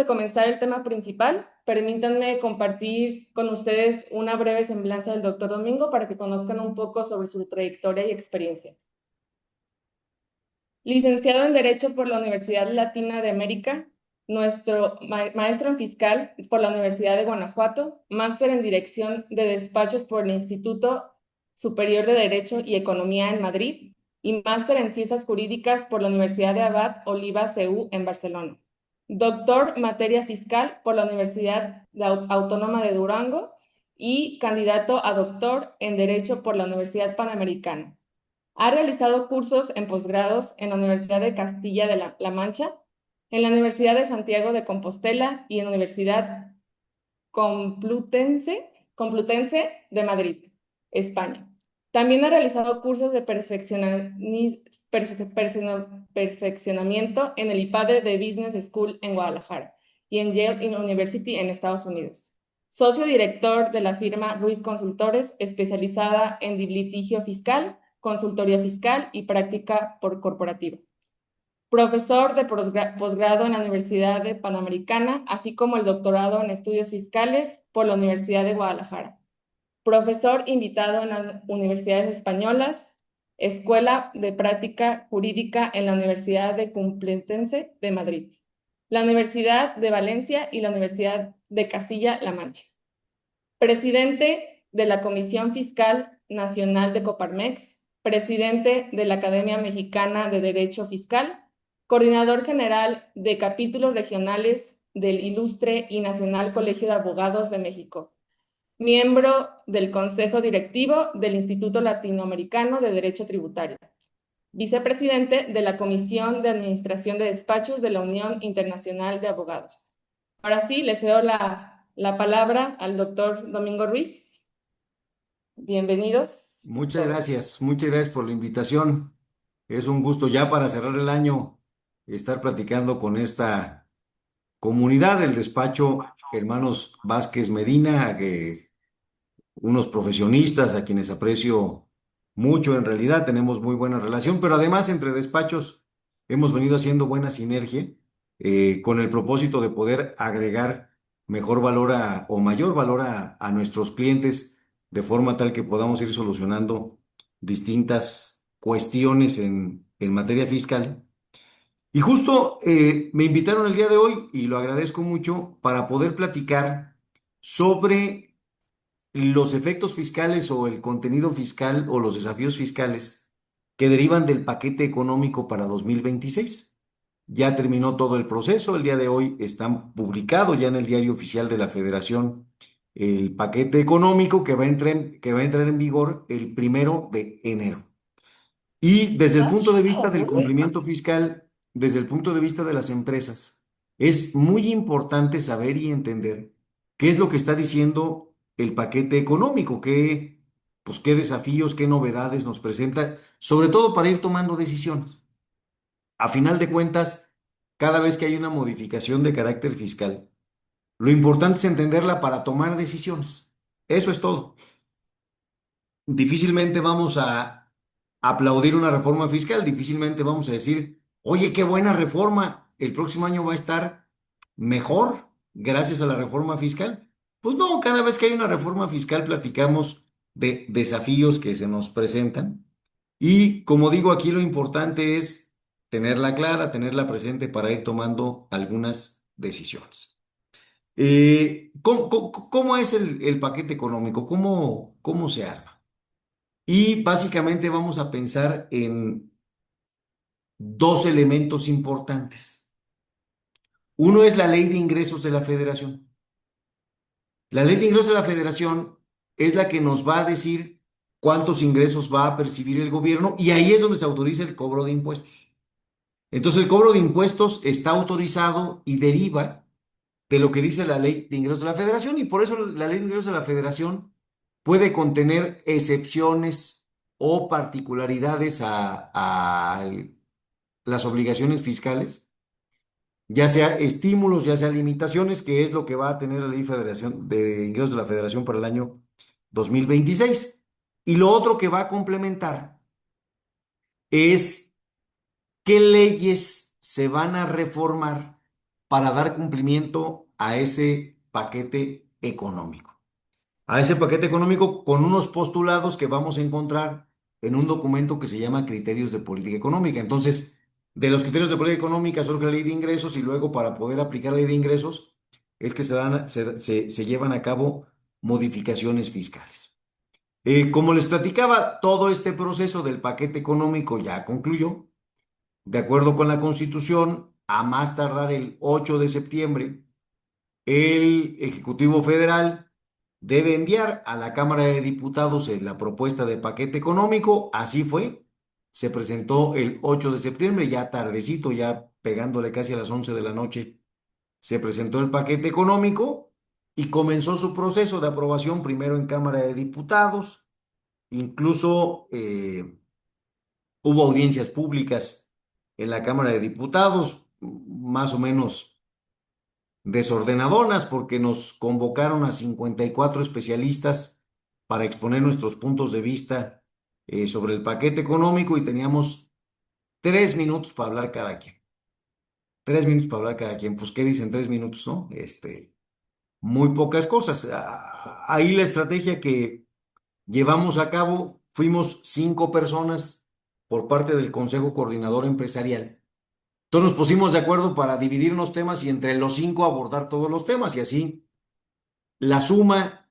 de comenzar el tema principal, permítanme compartir con ustedes una breve semblanza del doctor Domingo para que conozcan un poco sobre su trayectoria y experiencia. Licenciado en Derecho por la Universidad Latina de América, nuestro maestro en Fiscal por la Universidad de Guanajuato, máster en Dirección de Despachos por el Instituto Superior de Derecho y Economía en Madrid y máster en Ciencias Jurídicas por la Universidad de Abad Oliva CU en Barcelona. Doctor Materia Fiscal por la Universidad Autónoma de Durango y candidato a doctor en Derecho por la Universidad Panamericana. Ha realizado cursos en posgrados en la Universidad de Castilla de la Mancha, en la Universidad de Santiago de Compostela y en la Universidad Complutense de Madrid, España. También ha realizado cursos de perfeccionamiento en el IPADE de Business School en Guadalajara y en Yale University en Estados Unidos. Socio director de la firma Ruiz Consultores, especializada en litigio fiscal, consultoría fiscal y práctica corporativa. Profesor de posgrado en la Universidad Panamericana, así como el doctorado en estudios fiscales por la Universidad de Guadalajara. Profesor invitado en las universidades españolas, Escuela de Práctica Jurídica en la Universidad de Complutense de Madrid, la Universidad de Valencia y la Universidad de Castilla-La Mancha. Presidente de la Comisión Fiscal Nacional de Coparmex, presidente de la Academia Mexicana de Derecho Fiscal, coordinador general de capítulos regionales del Ilustre y Nacional Colegio de Abogados de México, miembro del Consejo Directivo del Instituto Latinoamericano de Derecho Tributario, vicepresidente de la Comisión de Administración de Despachos de la Unión Internacional de Abogados. Ahora sí, le cedo la palabra al doctor Domingo Ruiz. Bienvenidos todos. Muchas gracias por la invitación. Es un gusto ya para cerrar el año estar platicando con esta comunidad del despacho Hermanos Vázquez Medina, unos profesionistas a quienes aprecio mucho. En realidad tenemos muy buena relación, pero además entre despachos hemos venido haciendo buena sinergia con el propósito de poder agregar mejor valor o mayor valor a nuestros clientes, de forma tal que podamos ir solucionando distintas cuestiones en materia fiscal. Y justo me invitaron el día de hoy, y lo agradezco mucho, para poder platicar sobre los efectos fiscales o el contenido fiscal o los desafíos fiscales que derivan del paquete económico para 2026. Ya terminó todo el proceso. El día de hoy está publicado ya en el Diario Oficial de la Federación el paquete económico que va a entrar en vigor el 1 de enero. Y desde el punto de vista del cumplimiento fiscal, desde el punto de vista de las empresas, es muy importante saber y entender qué es lo que está diciendo el paquete económico, pues, qué desafíos, qué novedades nos presenta, sobre todo para ir tomando decisiones. A final de cuentas, cada vez que hay una modificación de carácter fiscal, lo importante es entenderla para tomar decisiones. Eso es todo. Difícilmente vamos a aplaudir una reforma fiscal, difícilmente vamos a decir, oye, qué buena reforma, el próximo año va a estar mejor gracias a la reforma fiscal. Pues no, cada vez que hay una reforma fiscal platicamos de desafíos que se nos presentan, y como digo, aquí lo importante es tenerla clara, tenerla presente para ir tomando algunas decisiones. ¿Cómo es el paquete económico? ¿Cómo se arma? Y básicamente vamos a pensar en dos elementos importantes. Uno es la ley de ingresos de la Federación. La ley de ingresos de la Federación es la que nos va a decir cuántos ingresos va a percibir el gobierno, y ahí es donde se autoriza el cobro de impuestos. Entonces el cobro de impuestos está autorizado y deriva de lo que dice la ley de ingresos de la Federación, y por eso la ley de ingresos de la Federación puede contener excepciones o particularidades a las obligaciones fiscales, ya sea estímulos, ya sea limitaciones, que es lo que va a tener la ley de ingresos de la Federación para el año 2026. Y lo otro que va a complementar es qué leyes se van a reformar para dar cumplimiento a ese paquete económico. A ese paquete económico con unos postulados que vamos a encontrar en un documento que se llama Criterios de Política Económica. Entonces, de los criterios de política económica surge la ley de ingresos y luego para poder aplicar la ley de ingresos es que se llevan a cabo modificaciones fiscales. Como les platicaba, todo este proceso del paquete económico ya concluyó. De acuerdo con la Constitución, a más tardar el 8 de septiembre, el Ejecutivo Federal debe enviar a la Cámara de Diputados la propuesta de paquete económico. Así fue. Se presentó el 8 de septiembre, ya tardecito, ya pegándole casi a las 11 de la noche. Se presentó el paquete económico y comenzó su proceso de aprobación primero en Cámara de Diputados. Incluso hubo audiencias públicas en la Cámara de Diputados, más o menos desordenadonas, porque nos convocaron a 54 especialistas para exponer nuestros puntos de vista sobre el paquete económico y teníamos 3 minutos para hablar cada quien. 3 minutos para hablar cada quien. Pues, ¿qué dicen 3 minutos, no? Muy pocas cosas. Ahí la estrategia que llevamos a cabo, fuimos 5 personas por parte del Consejo Coordinador Empresarial. Entonces nos pusimos de acuerdo para dividir los temas y entre los 5 abordar todos los temas y así la suma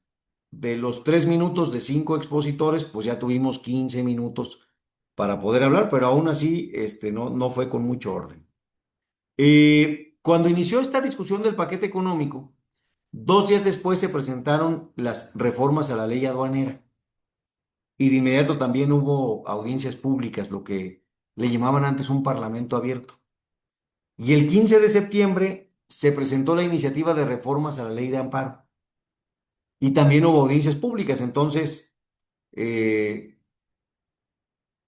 de los 3 minutos de 5 expositores, pues ya tuvimos 15 minutos para poder hablar, pero aún así no fue con mucho orden. Cuando inició esta discusión del paquete económico, 2 días después se presentaron las reformas a la ley aduanera y de inmediato también hubo audiencias públicas, lo que le llamaban antes un parlamento abierto. Y el 15 de septiembre se presentó la iniciativa de reformas a la ley de amparo. Y también hubo audiencias públicas. Entonces, eh,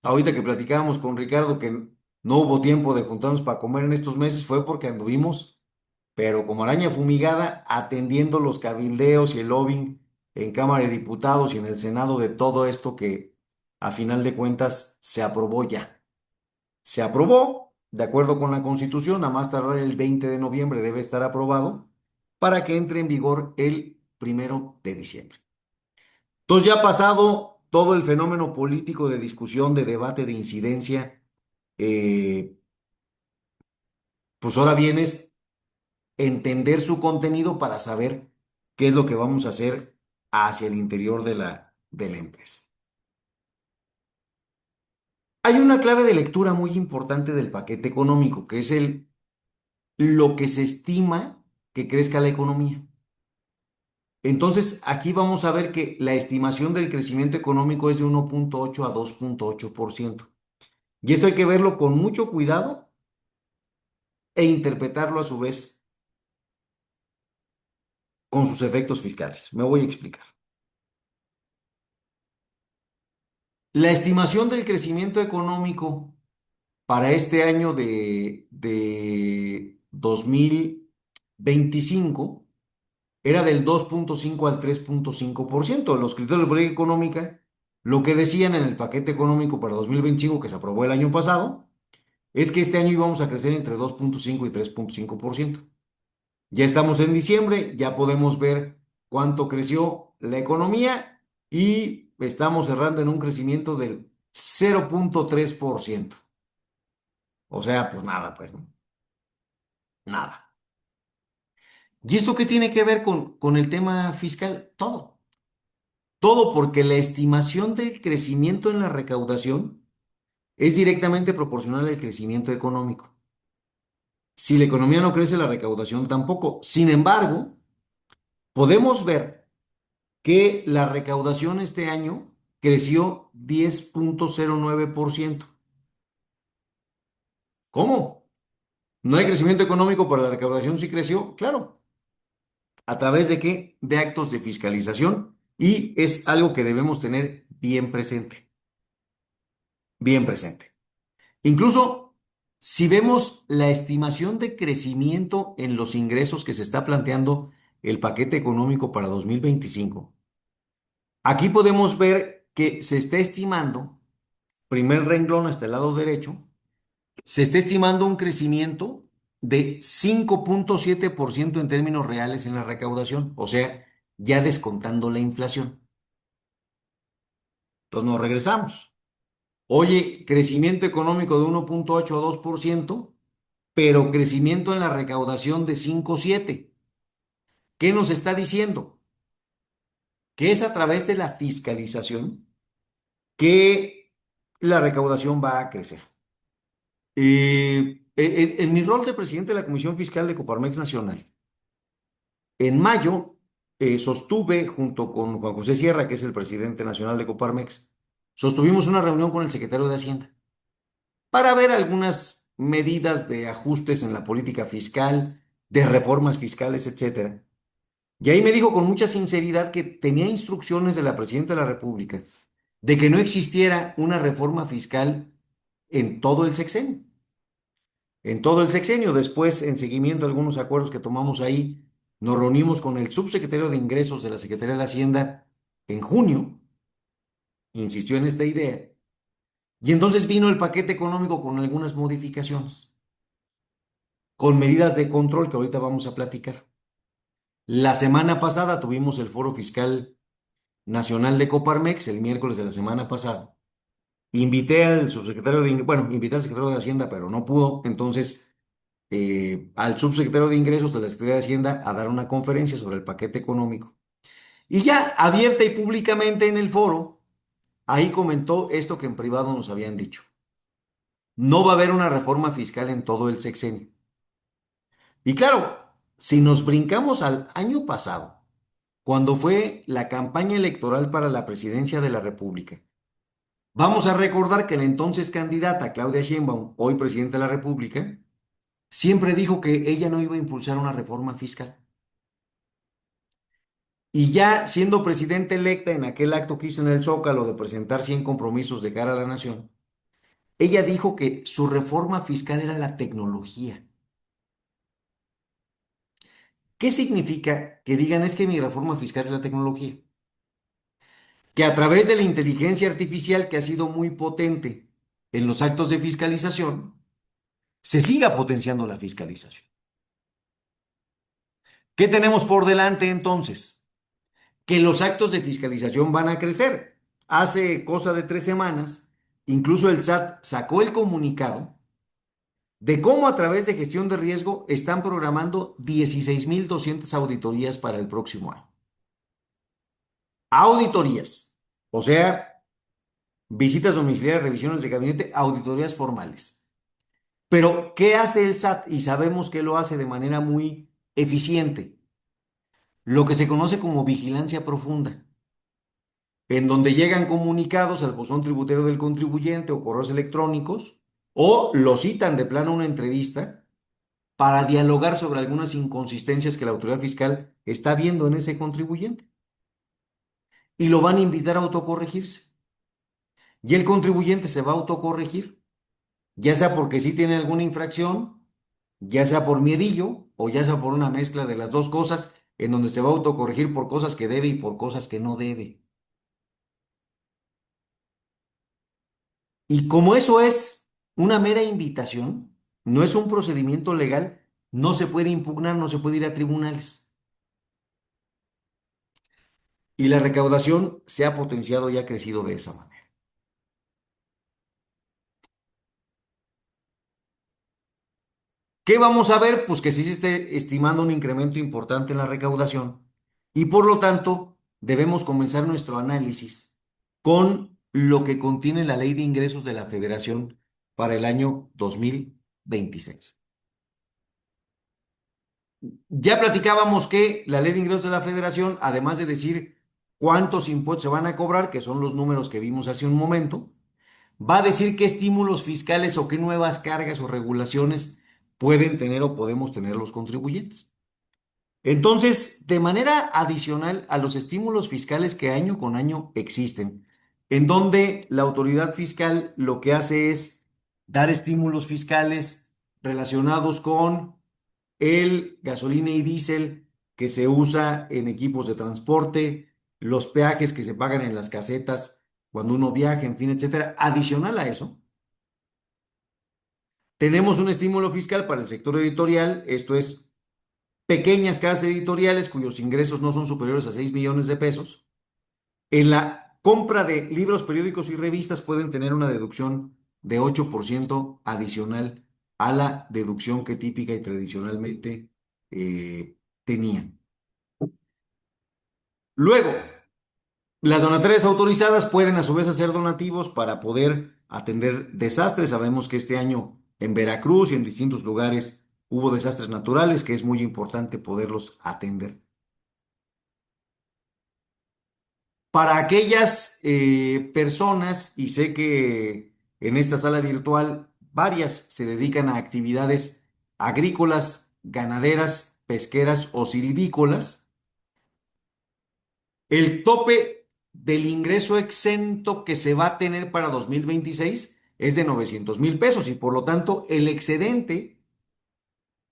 ahorita que platicábamos con Ricardo que no hubo tiempo de juntarnos para comer en estos meses, fue porque anduvimos, pero como araña fumigada, atendiendo los cabildeos y el lobbying en Cámara de Diputados y en el Senado de todo esto que a final de cuentas se aprobó ya. Se aprobó, de acuerdo con la Constitución, a más tardar el 20 de noviembre debe estar aprobado para que entre en vigor el 1 de diciembre. Entonces, ya pasado todo el fenómeno político de discusión, de debate, de incidencia, eh, pues ahora vienes entender su contenido para saber qué es lo que vamos a hacer hacia el interior de la empresa. Hay una clave de lectura muy importante del paquete económico, que es lo que se estima que crezca la economía. Entonces, aquí vamos a ver que la estimación del crecimiento económico es de 1,8 a 2,8%. Y esto hay que verlo con mucho cuidado e interpretarlo a su vez con sus efectos fiscales. Me voy a explicar. La estimación del crecimiento económico para este año de 2025 era del 2,5 al 3,5%. Los criterios de política económica, lo que decían en el paquete económico para 2025 que se aprobó el año pasado, es que este año íbamos a crecer entre 2,5 y 3,5%. Ya estamos en diciembre, ya podemos ver cuánto creció la economía y estamos cerrando en un crecimiento del 0,3%. O sea, pues nada, pues no, nada. ¿Y esto qué tiene que ver con el tema fiscal? Todo. Todo porque la estimación del crecimiento en la recaudación es directamente proporcional al crecimiento económico. Si la economía no crece, la recaudación tampoco. Sin embargo, podemos ver que la recaudación este año creció 10,09%. ¿Cómo? ¿No hay crecimiento económico, pero la recaudación sí creció? Claro. ¿A través de qué? De actos de fiscalización y es algo que debemos tener bien presente. Bien presente. Incluso si vemos la estimación de crecimiento en los ingresos que se está planteando el paquete económico para 2025, aquí podemos ver que se está estimando, primer renglón hasta el lado derecho, se está estimando un crecimiento de 5,7% en términos reales en la recaudación, o sea, ya descontando la inflación. Entonces nos regresamos. Oye, crecimiento económico de 1,8 a 2%, pero crecimiento en la recaudación de 5,7. ¿Qué nos está diciendo? Que es a través de la fiscalización que la recaudación va a crecer. En mi rol de presidente de la Comisión Fiscal de Coparmex Nacional, en mayo sostuve junto con Juan José Sierra, que es el presidente nacional de Coparmex, sostuvimos una reunión con el secretario de Hacienda para ver algunas medidas de ajustes en la política fiscal, de reformas fiscales, etcétera. Y ahí me dijo con mucha sinceridad que tenía instrucciones de la presidenta de la República de que no existiera una reforma fiscal en todo el sexenio. En todo el sexenio, después, en seguimiento a algunos acuerdos que tomamos ahí, nos reunimos con el subsecretario de Ingresos de la Secretaría de Hacienda en junio, insistió en esta idea, y entonces vino el paquete económico con algunas modificaciones, con medidas de control que ahorita vamos a platicar. La semana pasada tuvimos el Foro Fiscal Nacional de Coparmex, el miércoles de la semana pasada. Invité al subsecretario bueno, invité al secretario de Hacienda, pero no pudo, entonces al subsecretario de Ingresos de la Secretaría de Hacienda a dar una conferencia sobre el paquete económico. Y ya abierta y públicamente en el foro, ahí comentó esto que en privado nos habían dicho. No va a haber una reforma fiscal en todo el sexenio. Y claro, si nos brincamos al año pasado, cuando fue la campaña electoral para la presidencia de la República, vamos a recordar que la entonces candidata Claudia Sheinbaum, hoy presidenta de la República, siempre dijo que ella no iba a impulsar una reforma fiscal. Y ya siendo presidenta electa en aquel acto que hizo en el Zócalo de presentar 100 compromisos de cara a la nación, ella dijo que su reforma fiscal era la tecnología. ¿Qué significa que digan es que mi reforma fiscal es la tecnología? Que a través de la inteligencia artificial que ha sido muy potente en los actos de fiscalización, se siga potenciando la fiscalización. ¿Qué tenemos por delante entonces? Que los actos de fiscalización van a crecer. Hace cosa de 3 semanas, incluso el SAT sacó el comunicado de cómo a través de gestión de riesgo están programando 16,200 auditorías para el próximo año. Auditorías, o sea, visitas domiciliarias, revisiones de gabinete, auditorías formales. Pero, ¿qué hace el SAT? Y sabemos que lo hace de manera muy eficiente. Lo que se conoce como vigilancia profunda, en donde llegan comunicados al buzón tributario del contribuyente o correos electrónicos, o lo citan de plano a una entrevista para dialogar sobre algunas inconsistencias que la autoridad fiscal está viendo en ese contribuyente. Y lo van a invitar a autocorregirse. Y el contribuyente se va a autocorregir, ya sea porque sí tiene alguna infracción, ya sea por miedillo o ya sea por una mezcla de las dos cosas, en donde se va a autocorregir por cosas que debe y por cosas que no debe. Y como eso es una mera invitación, no es un procedimiento legal, no se puede impugnar, no se puede ir a tribunales. Y la recaudación se ha potenciado y ha crecido de esa manera. ¿Qué vamos a ver? Pues que sí se esté estimando un incremento importante en la recaudación y por lo tanto debemos comenzar nuestro análisis con lo que contiene la Ley de Ingresos de la Federación para el año 2026. Ya platicábamos que la Ley de Ingresos de la Federación, además de decir cuántos impuestos se van a cobrar, que son los números que vimos hace un momento, va a decir qué estímulos fiscales o qué nuevas cargas o regulaciones pueden tener o podemos tener los contribuyentes. Entonces, de manera adicional a los estímulos fiscales que año con año existen, en donde la autoridad fiscal lo que hace es dar estímulos fiscales relacionados con el gasolina y diésel que se usa en equipos de transporte, los peajes que se pagan en las casetas cuando uno viaja, en fin, etcétera. Adicional a eso, Tenemos un estímulo fiscal para el sector editorial, esto es pequeñas casas editoriales cuyos ingresos no son superiores a 6 millones de pesos. En la compra de libros, periódicos y revistas pueden tener una deducción de 8% adicional a la deducción que típica y tradicionalmente tenían. Luego, las donatarias autorizadas pueden a su vez hacer donativos para poder atender desastres. Sabemos que este año en Veracruz y en distintos lugares hubo desastres naturales, que es muy importante poderlos atender. Para aquellas personas, y sé que en esta sala virtual varias se dedican a actividades agrícolas, ganaderas, pesqueras o silvícolas, el tope del ingreso exento que se va a tener para 2026 es de 900,000 pesos y por lo tanto el excedente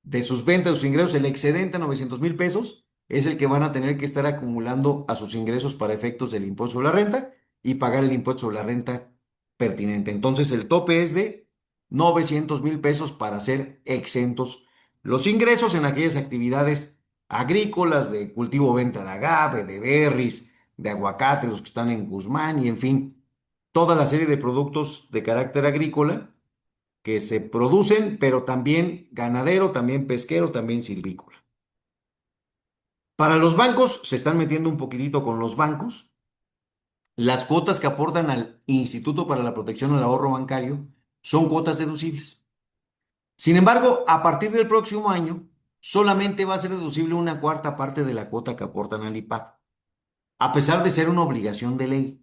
de sus ventas, de sus ingresos, el excedente a 900,000 pesos es el que van a tener que estar acumulando a sus ingresos para efectos del impuesto sobre la renta y pagar el impuesto sobre la renta pertinente. Entonces el tope es de 900,000 pesos para ser exentos los ingresos en aquellas actividades agrícolas de cultivo, venta de agave, de berries, de aguacate, los que están en Guzmán y en fin, toda la serie de productos de carácter agrícola que se producen, pero también ganadero, también pesquero, también silvícola. Para los bancos, se están metiendo un poquitito con los bancos. Las cuotas que aportan al Instituto para la Protección al Ahorro Bancario son cuotas deducibles. Sin embargo, a partir del próximo año, solamente va a ser deducible una cuarta parte de la cuota que aportan al IPAB, a pesar de ser una obligación de ley.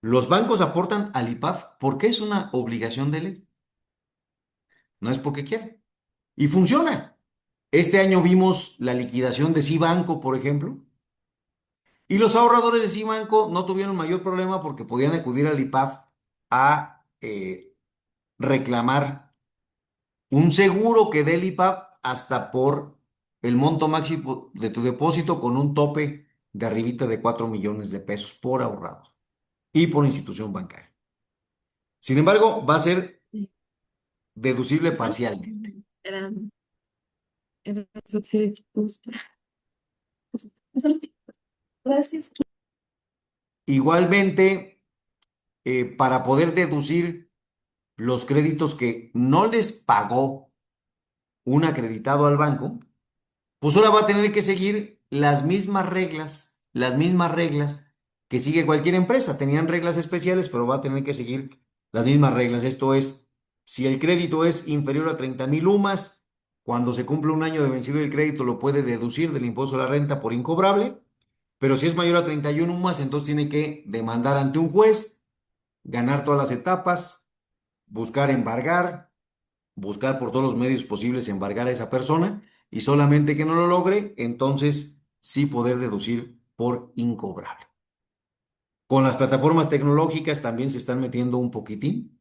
Los bancos aportan al IPAB porque es una obligación de ley, no es porque quieran. Y funciona. Este año vimos la liquidación de Cibanco, por ejemplo, y los ahorradores de Cibanco no tuvieron mayor problema porque podían acudir al IPAB a reclamar un seguro que dé el IPAB hasta por el monto máximo de tu depósito con un tope de arribita de 4 millones de pesos por ahorrado y por institución bancaria. Sin embargo, va a ser deducible parcialmente. Era, era eso que justo. Gracias. Igualmente, para poder deducir los créditos que no les pagó un acreditado al banco, pues ahora va a tener que seguir las mismas reglas que sigue cualquier empresa. Tenían reglas especiales, pero va a tener que seguir las mismas reglas. Esto es, si el crédito es inferior a 30,000 UMAS, cuando se cumple un año de vencido del crédito, lo puede deducir del impuesto a la renta por incobrable, pero si es mayor a 31 UMAS, entonces tiene que demandar ante un juez, ganar todas las etapas, buscar embargar, buscar por todos los medios posibles embargar a esa persona y solamente que no lo logre, entonces sí poder deducir por incobrable. Con las plataformas tecnológicas también se están metiendo un poquitín.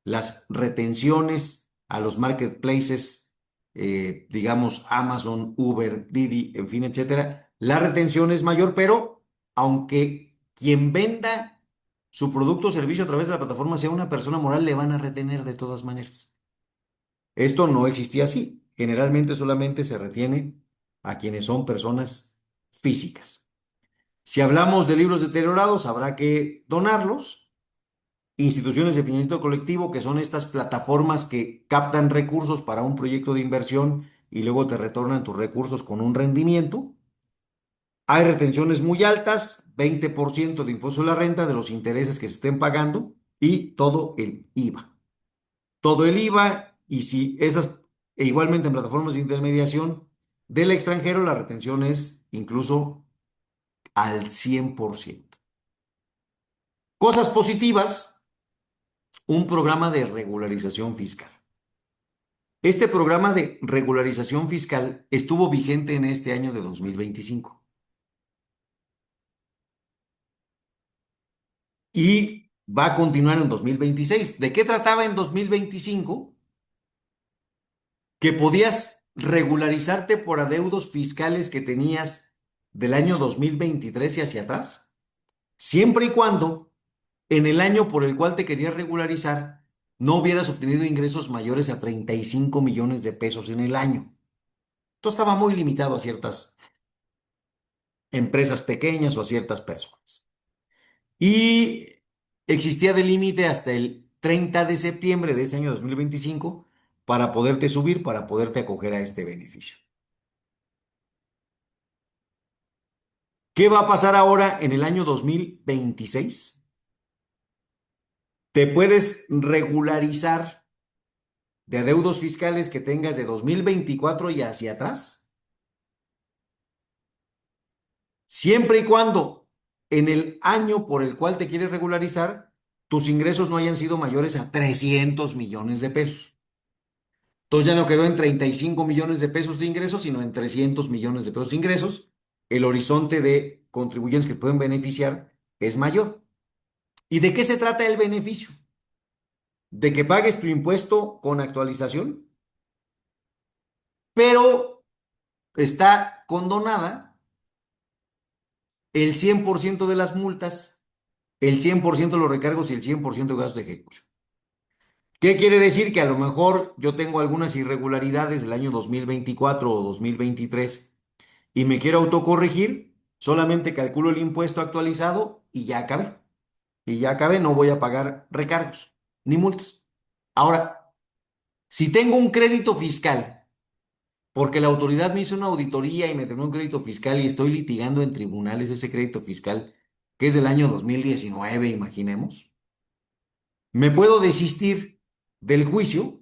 Las retenciones a los marketplaces, digamos Amazon, Uber, Didi, en fin, etcétera, la retención es mayor, pero aunque quien venda su producto o servicio a través de la plataforma sea una persona moral, le van a retener de todas maneras. Esto no existía así. Generalmente solamente se retiene a quienes son personas físicas. Si hablamos de libros deteriorados, habrá que donarlos. Instituciones de financiamiento colectivo, que son estas plataformas que captan recursos para un proyecto de inversión y luego te retornan tus recursos con un rendimiento. Hay retenciones muy altas, 20% de impuesto a la renta de los intereses que se estén pagando y todo el IVA. Todo el IVA y si esas, e igualmente en plataformas de intermediación del extranjero, la retención es incluso al 100%. Cosas positivas, un programa de regularización fiscal. Este programa de regularización fiscal estuvo vigente en este año de 2025 y va a continuar en 2026. ¿De qué trataba en 2025? Que podías regularizarte por adeudos fiscales que tenías del año 2023 y hacia atrás, siempre y cuando en el año por el cual te querías regularizar no hubieras obtenido ingresos mayores a 35 millones de pesos en el año. Esto estaba muy limitado a ciertas empresas pequeñas o a ciertas personas. Y existía de límite hasta el 30 de septiembre de este año 2025 para poderte subir, para poderte acoger a este beneficio. ¿Qué va a pasar ahora en el año 2026? Te puedes regularizar de adeudos fiscales que tengas de 2024 y hacia atrás, siempre y cuando en el año por el cual te quieres regularizar, tus ingresos no hayan sido mayores a 300 millones de pesos. Entonces ya no quedó en 35 millones de pesos de ingresos, sino en 300 millones de pesos de ingresos. El horizonte de contribuyentes que pueden beneficiar es mayor. ¿Y de qué se trata el beneficio? De que pagues tu impuesto con actualización, pero está condonada el 100% de las multas, el 100% de los recargos y el 100% de gastos de ejecución. ¿Qué quiere decir? Que a lo mejor yo tengo algunas irregularidades del año 2024 o 2023 y me quiero autocorregir, solamente calculo el impuesto actualizado y ya acabé. Y ya acabé, no voy a pagar recargos ni multas. Ahora, si tengo un crédito fiscal, porque la autoridad me hizo una auditoría y me terminó un crédito fiscal y estoy litigando en tribunales ese crédito fiscal, que es del año 2019, imaginemos, me puedo desistir del juicio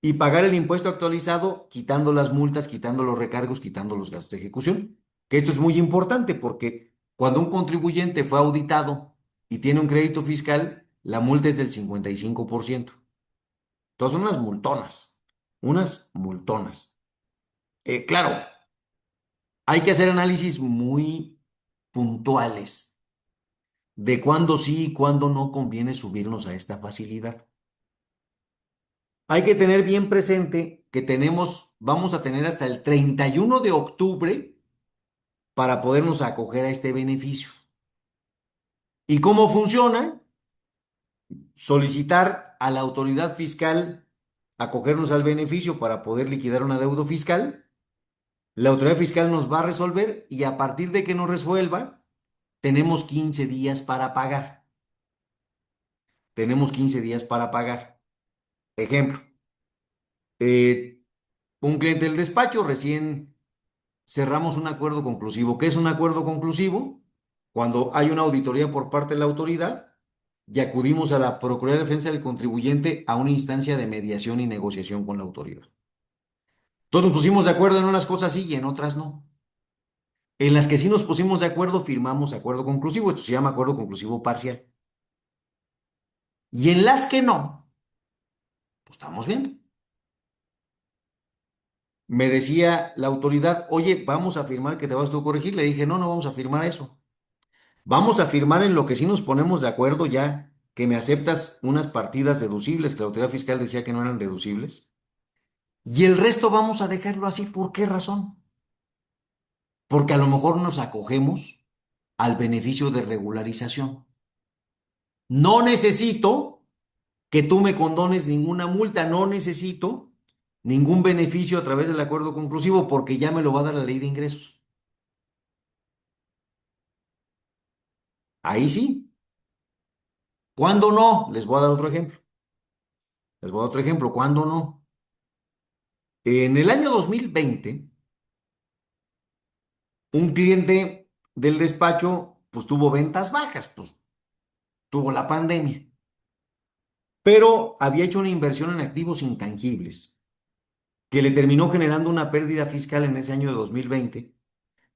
y pagar el impuesto actualizado quitando las multas, quitando los recargos, quitando los gastos de ejecución. Que esto es muy importante porque cuando un contribuyente fue auditado y tiene un crédito fiscal, la multa es del 55%. Entonces son unas multonas, unas multonas. Claro, hay que hacer análisis muy puntuales de cuándo sí y cuándo no conviene subirnos a esta facilidad. Hay que tener bien presente que vamos a tener hasta el 31 de octubre para podernos acoger a este beneficio. ¿Y cómo funciona? Solicitar a la autoridad fiscal acogernos al beneficio para poder liquidar un adeudo fiscal. La autoridad fiscal nos va a resolver y a partir de que nos resuelva, tenemos 15 días para pagar. Tenemos 15 días para pagar. Ejemplo, eh, un cliente del despacho recién cerramos un acuerdo conclusivo. ¿Qué es un acuerdo conclusivo? Cuando hay una auditoría por parte de la autoridad y acudimos a la Procuraduría de Defensa del Contribuyente a una instancia de mediación y negociación con la autoridad. Todos nos pusimos de acuerdo en unas cosas sí y en otras no. En las que sí nos pusimos de acuerdo, firmamos acuerdo conclusivo. Esto se llama acuerdo conclusivo parcial. Y en las que no, pues estamos viendo. Me decía la autoridad, oye, vamos a firmar que te vas tú a corregir. Le dije, no, no vamos a firmar eso. Vamos a firmar en lo que sí nos ponemos de acuerdo ya, que me aceptas unas partidas deducibles que la autoridad fiscal decía que no eran deducibles. Y el resto vamos a dejarlo así. ¿Por qué razón? Porque a lo mejor nos acogemos al beneficio de regularización. No necesito que tú me condones ninguna multa, no necesito ningún beneficio a través del acuerdo conclusivo porque ya me lo va a dar la ley de ingresos. Ahí sí. ¿Cuándo no? Les voy a dar otro ejemplo. Les voy a dar otro ejemplo. ¿Cuándo no? En el año 2020, un cliente del despacho pues tuvo ventas bajas, pues tuvo la pandemia, pero había hecho una inversión en activos intangibles que le terminó generando una pérdida fiscal en ese año de 2020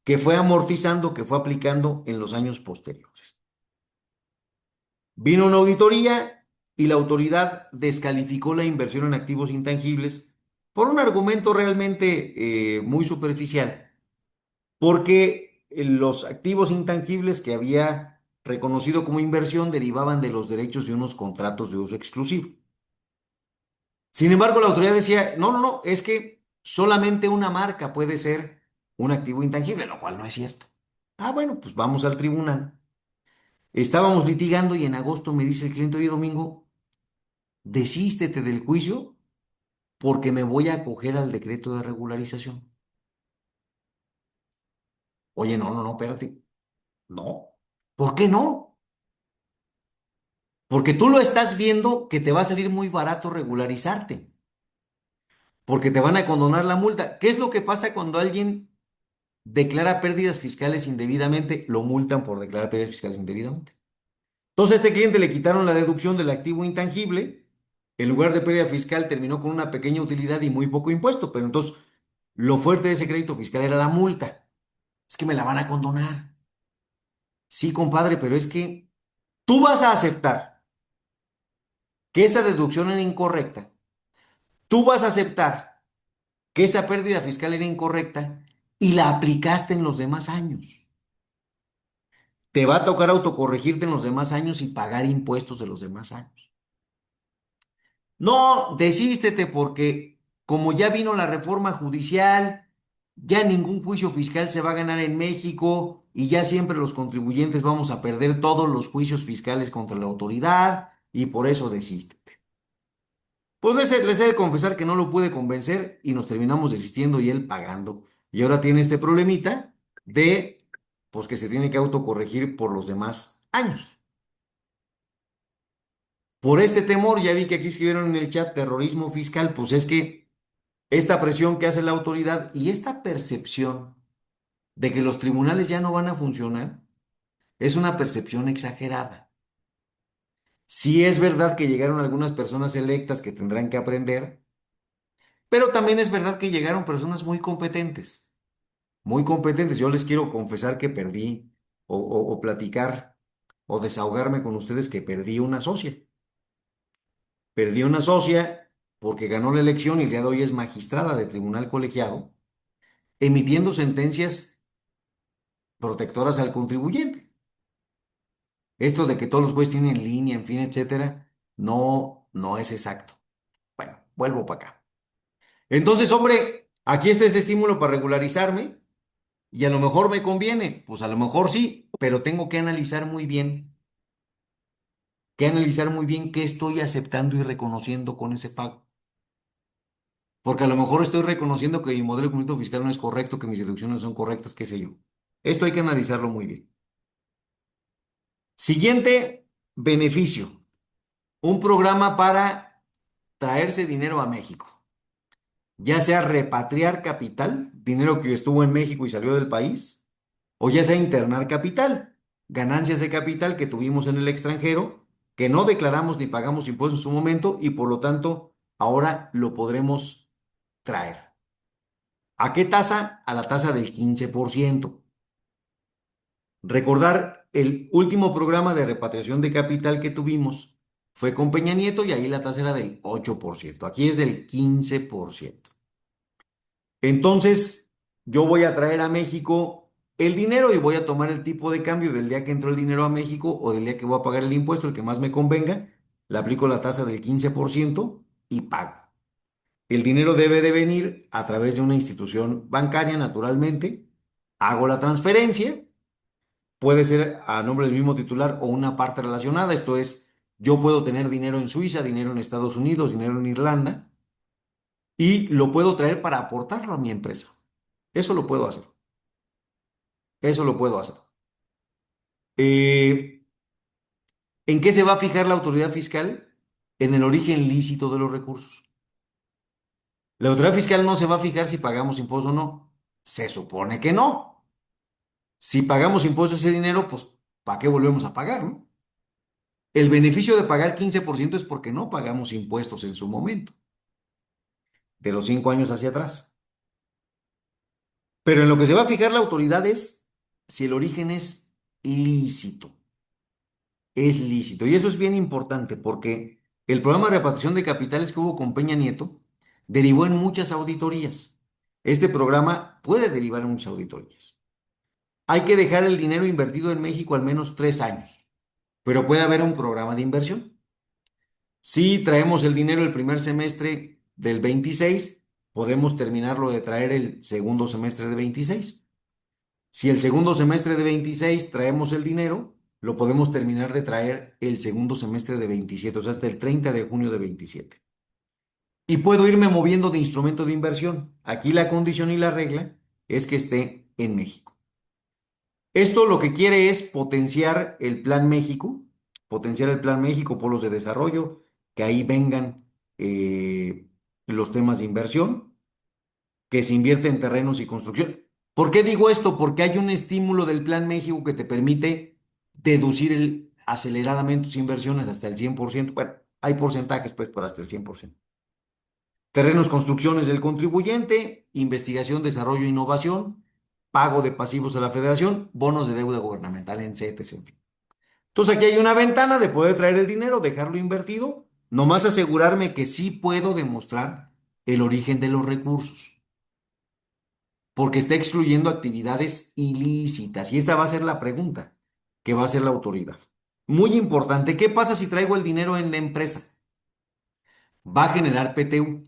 que fue amortizando, que fue aplicando en los años posteriores. Vino una auditoría y la autoridad descalificó la inversión en activos intangibles por un argumento realmente muy superficial, porque los activos intangibles que había reconocido como inversión derivaban de los derechos de unos contratos de uso exclusivo. Sin embargo, la autoridad decía, no, no, no, es que solamente una marca puede ser un activo intangible, lo cual no es cierto. Ah, bueno, pues vamos al tribunal. Estábamos litigando y en agosto me dice el cliente, oye, Domingo, Desístete del juicio porque me voy a acoger al decreto de regularización. Oye, no, no, no, espérate. No. ¿Por qué no? Porque tú lo estás viendo que te va a salir muy barato regularizarte, porque te van a condonar la multa. ¿Qué es lo que pasa cuando alguien declara pérdidas fiscales indebidamente? Lo multan por declarar pérdidas fiscales indebidamente. Entonces a este cliente le quitaron la deducción del activo intangible. En lugar de pérdida fiscal terminó con una pequeña utilidad y muy poco impuesto, pero entonces lo fuerte de ese crédito fiscal era la multa. Es que me la van a condonar. Sí, compadre, pero es que tú vas a aceptar que esa deducción era incorrecta. Tú vas a aceptar que esa pérdida fiscal era incorrecta y la aplicaste en los demás años. Te va a tocar autocorregirte en los demás años y pagar impuestos de los demás años. No, desístete porque como ya vino la reforma judicial, ya ningún juicio fiscal se va a ganar en México y ya siempre los contribuyentes vamos a perder todos los juicios fiscales contra la autoridad y por eso desístete. Pues les he de confesar que no lo pude convencer y nos terminamos desistiendo y él pagando. Y ahora tiene este problemita de, pues que se tiene que autocorregir por los demás años. Por este temor, ya vi que aquí escribieron en el chat terrorismo fiscal, pues es que esta presión que hace la autoridad y esta percepción de que los tribunales ya no van a funcionar es una percepción exagerada. Sí es verdad que llegaron algunas personas electas que tendrán que aprender, pero también es verdad que llegaron personas muy competentes, muy competentes. Yo les quiero confesar que perdí o platicar o desahogarme con ustedes que perdí una socia. Perdí una socia porque ganó la elección y el día de hoy es magistrada de tribunal colegiado, emitiendo sentencias protectoras al contribuyente. Esto de que todos los jueces tienen línea, en fin, etcétera, no, no es exacto. Bueno, vuelvo para acá. Entonces, hombre, aquí está ese estímulo para regularizarme y a lo mejor me conviene, pues a lo mejor sí, pero tengo que analizar muy bien qué estoy aceptando y reconociendo con ese pago. Porque a lo mejor estoy reconociendo que mi modelo de cumplimiento fiscal no es correcto, que mis deducciones son correctas, qué sé yo. Esto hay que analizarlo muy bien. Siguiente beneficio. Un programa para traerse dinero a México. Ya sea repatriar capital, dinero que estuvo en México y salió del país, o ya sea internar capital, ganancias de capital que tuvimos en el extranjero, que no declaramos ni pagamos impuestos en su momento y por lo tanto ahora lo podremos traer. ¿A qué tasa? A la tasa del 15%. Recordar, el último programa de repatriación de capital que tuvimos fue con Peña Nieto y ahí la tasa era del 8%. Aquí es del 15%. Entonces, yo voy a traer a México el dinero y voy a tomar el tipo de cambio del día que entró el dinero a México o del día que voy a pagar el impuesto, el que más me convenga. Le aplico la tasa del 15% y pago. El dinero debe de venir a través de una institución bancaria, naturalmente. Hago la transferencia. Puede ser a nombre del mismo titular o una parte relacionada. Esto es, yo puedo tener dinero en Suiza, dinero en Estados Unidos, dinero en Irlanda y lo puedo traer para aportarlo a mi empresa. Eso lo puedo hacer. Eso lo puedo hacer. Eh, ¿En qué se va a fijar la autoridad fiscal? En el origen lícito de los recursos. La autoridad fiscal no se va a fijar si pagamos impuestos o no. Se supone que no. Si pagamos impuestos ese dinero, pues, ¿para qué volvemos a pagar, no? El beneficio de pagar 15% es porque no pagamos impuestos en su momento, de los 5 años hacia atrás. Pero en lo que se va a fijar la autoridad es si el origen es lícito. Es lícito. Y eso es bien importante porque el programa de repatriación de capitales que hubo con Peña Nieto derivó en muchas auditorías. Este programa puede derivar en muchas auditorías. Hay que dejar el dinero invertido en México al menos 3 años, pero puede haber un programa de inversión. Si traemos el dinero el primer semestre del 26, podemos terminarlo de traer el segundo semestre de 26. Si el segundo semestre de 26 traemos el dinero, lo podemos terminar de traer el segundo semestre de 27, o sea, hasta el 30 de junio de 27. Y puedo irme moviendo de instrumento de inversión. Aquí la condición y la regla es que esté en México. Esto lo que quiere es potenciar el Plan México, polos de desarrollo, que ahí vengan los temas de inversión, que se invierte en terrenos y construcción. ¿Por qué digo esto? Porque hay un estímulo del Plan México que te permite deducir aceleradamente tus inversiones hasta el 100%. Bueno, hay porcentajes, pues, por hasta el 100%. Terrenos, construcciones del contribuyente, investigación, desarrollo e innovación, pago de pasivos a la federación, bonos de deuda gubernamental en CETES, en fin. Entonces aquí hay una ventana de poder traer el dinero, dejarlo invertido, nomás asegurarme que sí puedo demostrar el origen de los recursos, porque está excluyendo actividades ilícitas. Y esta va a ser la pregunta que va a hacer la autoridad. Muy importante, ¿qué pasa si traigo el dinero en la empresa? Va a generar PTU.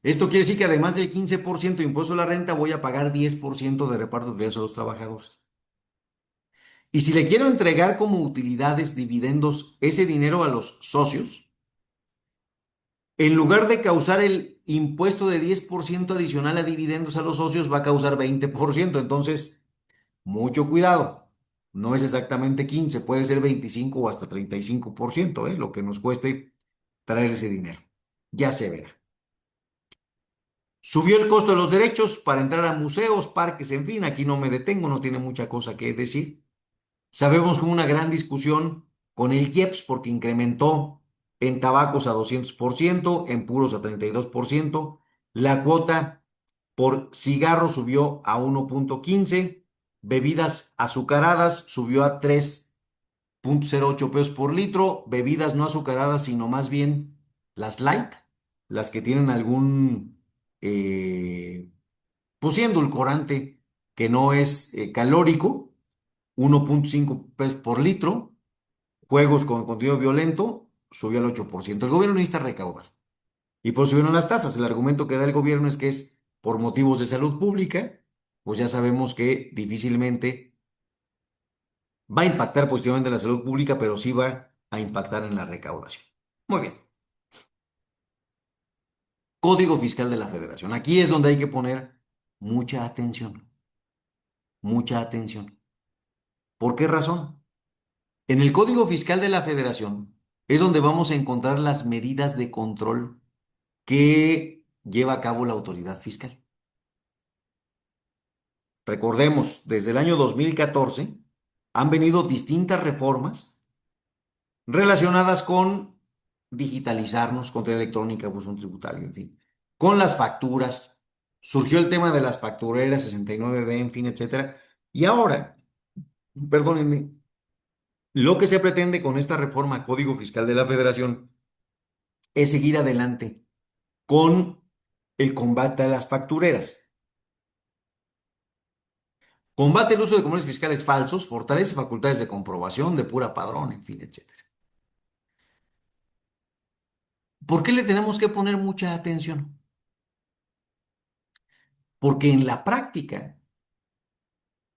Esto quiere decir que además del 15% de impuesto a la renta, voy a pagar 10% de reparto de ingresos a los trabajadores. Y si le quiero entregar como utilidades, dividendos, ese dinero a los socios, en lugar de causar el impuesto de 10% adicional a dividendos a los socios, va a causar 20%. Entonces, mucho cuidado. No es exactamente 15, puede ser 25 o hasta 35%, lo que nos cueste traer ese dinero. Ya se verá. Subió el costo de los derechos para entrar a museos, parques, en fin, aquí no me detengo, no tiene mucha cosa que decir. Sabemos que hubo una gran discusión con el IEPS porque incrementó en tabacos a 200%, en puros a 32%, la cuota por cigarro subió a 1.15, bebidas azucaradas subió a 3.08 pesos por litro, bebidas no azucaradas, sino más bien las light, las que tienen algún, pues sí, endulcorante que no es calórico, 1.5 pesos por litro, juegos con contenido violento, subió al 8%. El gobierno necesita recaudar. Y por eso subieron las tasas. El argumento que da el gobierno es que es por motivos de salud pública, pues ya sabemos que difícilmente va a impactar positivamente en la salud pública, pero sí va a impactar en la recaudación. Muy bien. Código Fiscal de la Federación. Aquí es donde hay que poner mucha atención, mucha atención. ¿Por qué razón? En el Código Fiscal de la Federación es donde vamos a encontrar las medidas de control que lleva a cabo la autoridad fiscal. Recordemos, desde el año 2014 han venido distintas reformas relacionadas con digitalizarnos, contra electrónica, pues un tributario, en fin, con las facturas. Surgió el tema de las factureras 69B, en fin, etcétera. Y ahora, perdónenme, lo que se pretende con esta reforma a Código Fiscal de la Federación es seguir adelante con el combate a las factureras. Combate el uso de documentos fiscales falsos, fortalece facultades de comprobación, de pura padrón, en fin, etcétera. ¿Por qué le tenemos que poner mucha atención? Porque en la práctica,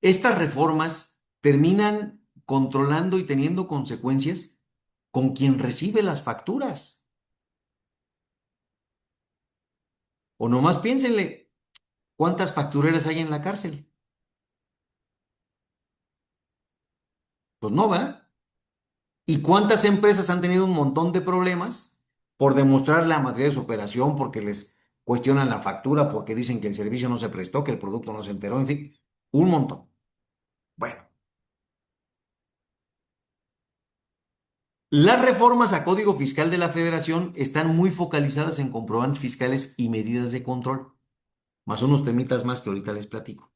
estas reformas terminan controlando y teniendo consecuencias con quien recibe las facturas. O nomás piénsenle, ¿cuántas factureras hay en la cárcel? Pues no, ¿va? ¿Y cuántas empresas han tenido un montón de problemas por demostrar la materia de su operación, porque les cuestionan la factura, porque dicen que el servicio no se prestó, que el producto no se enteró, en fin, un montón? Bueno, las reformas a Código Fiscal de la Federación están muy focalizadas en comprobantes fiscales y medidas de control, más unos temitas más que ahorita les platico.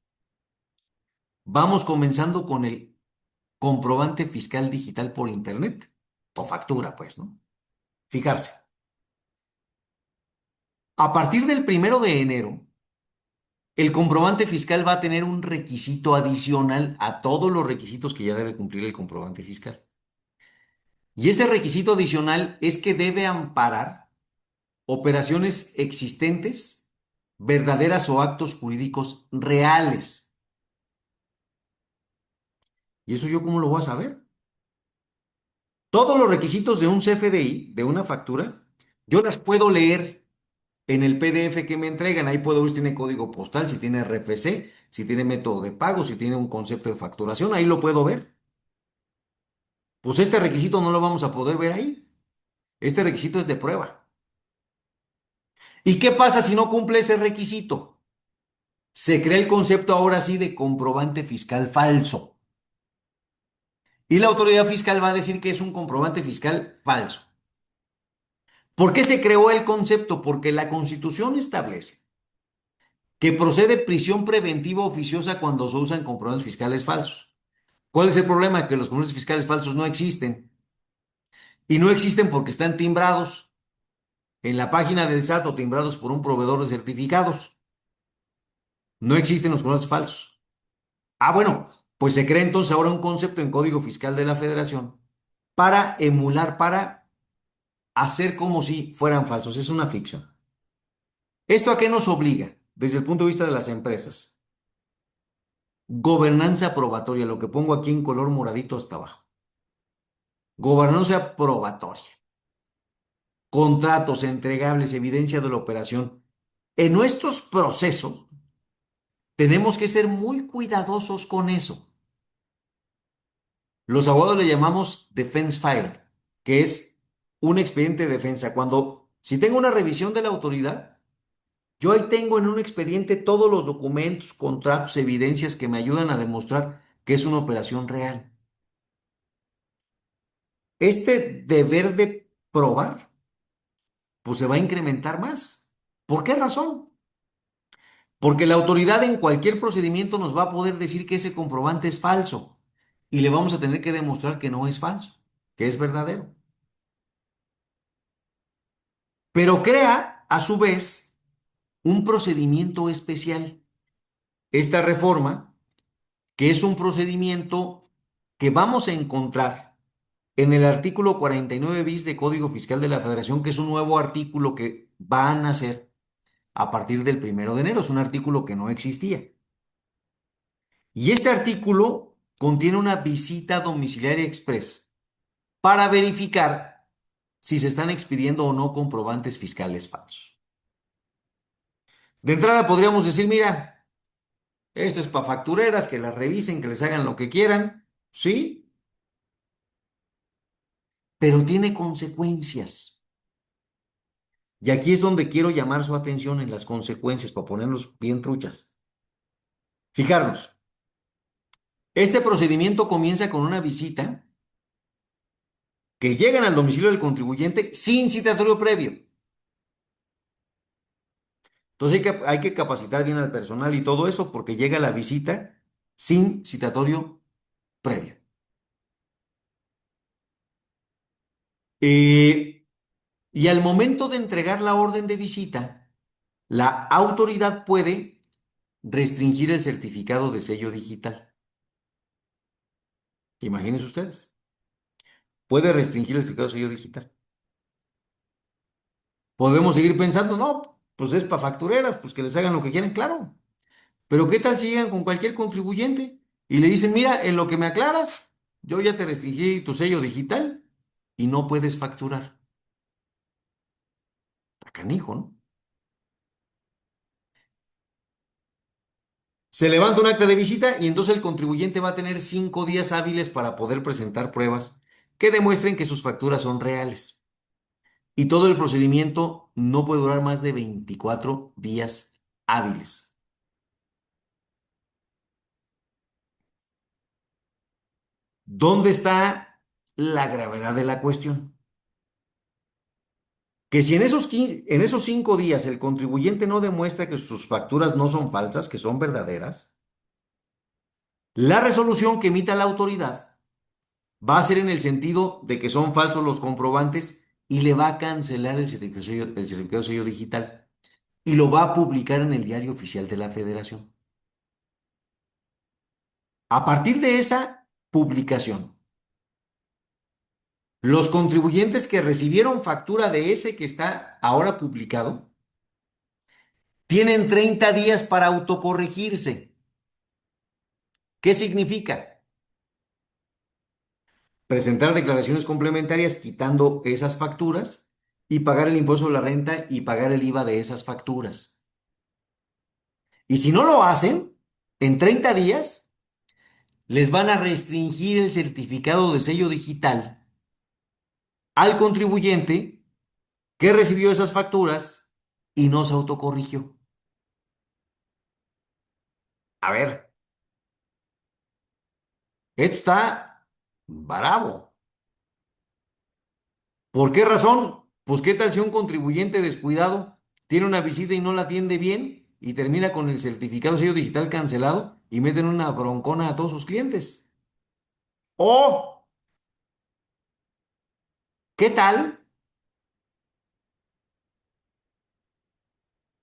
Vamos comenzando con el comprobante fiscal digital por Internet, o factura, pues, ¿no? Fijarse. A partir del 1 de enero, el comprobante fiscal va a tener un requisito adicional a todos los requisitos que ya debe cumplir el comprobante fiscal. Y ese requisito adicional es que debe amparar operaciones existentes, verdaderas o actos jurídicos reales. ¿Y eso yo cómo lo voy a saber? Todos los requisitos de un CFDI, de una factura, yo las puedo leer en el PDF que me entregan. Ahí puedo ver si tiene código postal, si tiene RFC, si tiene método de pago, si tiene un concepto de facturación. Ahí lo puedo ver. Pues este requisito no lo vamos a poder ver ahí. Este requisito es de prueba. ¿Y qué pasa si no cumple ese requisito? Se crea el concepto ahora sí de comprobante fiscal falso. Y la autoridad fiscal va a decir que es un comprobante fiscal falso. ¿Por qué se creó el concepto? Porque la Constitución establece que procede prisión preventiva oficiosa cuando se usan comprobantes fiscales falsos. ¿Cuál es el problema? Que los comprobantes fiscales falsos no existen. Y no existen porque están timbrados en la página del SAT o timbrados por un proveedor de certificados. No existen los comprobantes falsos. Ah, bueno, pues se crea entonces ahora un concepto en Código Fiscal de la Federación para emular, para hacer como si fueran falsos. Es una ficción. ¿Esto a qué nos obliga desde el punto de vista de las empresas? Gobernanza probatoria, lo que pongo aquí en color moradito hasta abajo. Gobernanza probatoria. Contratos entregables, evidencia de la operación. En nuestros procesos tenemos que ser muy cuidadosos con eso. Los abogados le llamamos defense file, que es un expediente de defensa. Si tengo una revisión de la autoridad, yo ahí tengo en un expediente todos los documentos, contratos, evidencias que me ayudan a demostrar que es una operación real. Este deber de probar, pues se va a incrementar más. ¿Por qué razón? Porque la autoridad en cualquier procedimiento nos va a poder decir que ese comprobante es falso y le vamos a tener que demostrar que no es falso, que es verdadero. Pero crea, a su vez, un procedimiento especial. Esta reforma, que es un procedimiento que vamos a encontrar en el artículo 49 bis de Código Fiscal de la Federación, que es un nuevo artículo que va a nacer a partir del 1 de enero. Es un artículo que no existía. Y este artículo contiene una visita domiciliaria express para verificar si se están expidiendo o no comprobantes fiscales falsos. De entrada podríamos decir, mira, esto es para factureras, que las revisen, que les hagan lo que quieran, sí, pero tiene consecuencias. Y aquí es donde quiero llamar su atención en las consecuencias, para ponernos bien truchas. Fijarnos, este procedimiento comienza con una visita que llegan al domicilio del contribuyente sin citatorio previo. Entonces hay que capacitar bien al personal y todo eso porque llega la visita sin citatorio previo. Eh, y al momento de entregar la orden de visita, la autoridad puede restringir el certificado de sello digital. Imagínense ustedes. Puede restringir el certificado de sello digital. Podemos seguir pensando, no, pues es para factureras, pues que les hagan lo que quieran, claro. Pero ¿qué tal si llegan con cualquier contribuyente y le dicen, mira, en lo que me aclaras, yo ya te restringí tu sello digital y no puedes facturar? Está canijo, ¿no? Se levanta un acta de visita y entonces el contribuyente va a tener 5 días hábiles para poder presentar pruebas que demuestren que sus facturas son reales. Y todo el procedimiento no puede durar más de 24 días hábiles. ¿Dónde está la gravedad de la cuestión? Que si en esos 5 días el contribuyente no demuestra que sus facturas no son falsas, que son verdaderas, la resolución que emita la autoridad va a ser en el sentido de que son falsos los comprobantes y le va a cancelar el certificado de sello digital y lo va a publicar en el Diario Oficial de la Federación. A partir de esa publicación, los contribuyentes que recibieron factura de ese que está ahora publicado tienen 30 días para autocorregirse. ¿Qué significa? presentar declaraciones complementarias quitando esas facturas y pagar el impuesto de la renta y pagar el IVA de esas facturas. Y si no lo hacen, en 30 días les van a restringir el certificado de sello digital al contribuyente que recibió esas facturas y no se autocorrigió. A ver, esto está bravo. ¿Por qué razón? Pues qué tal si un contribuyente descuidado tiene una visita y no la atiende bien y termina con el certificado de sello digital cancelado y meten una broncona a todos sus clientes. O, ¿qué tal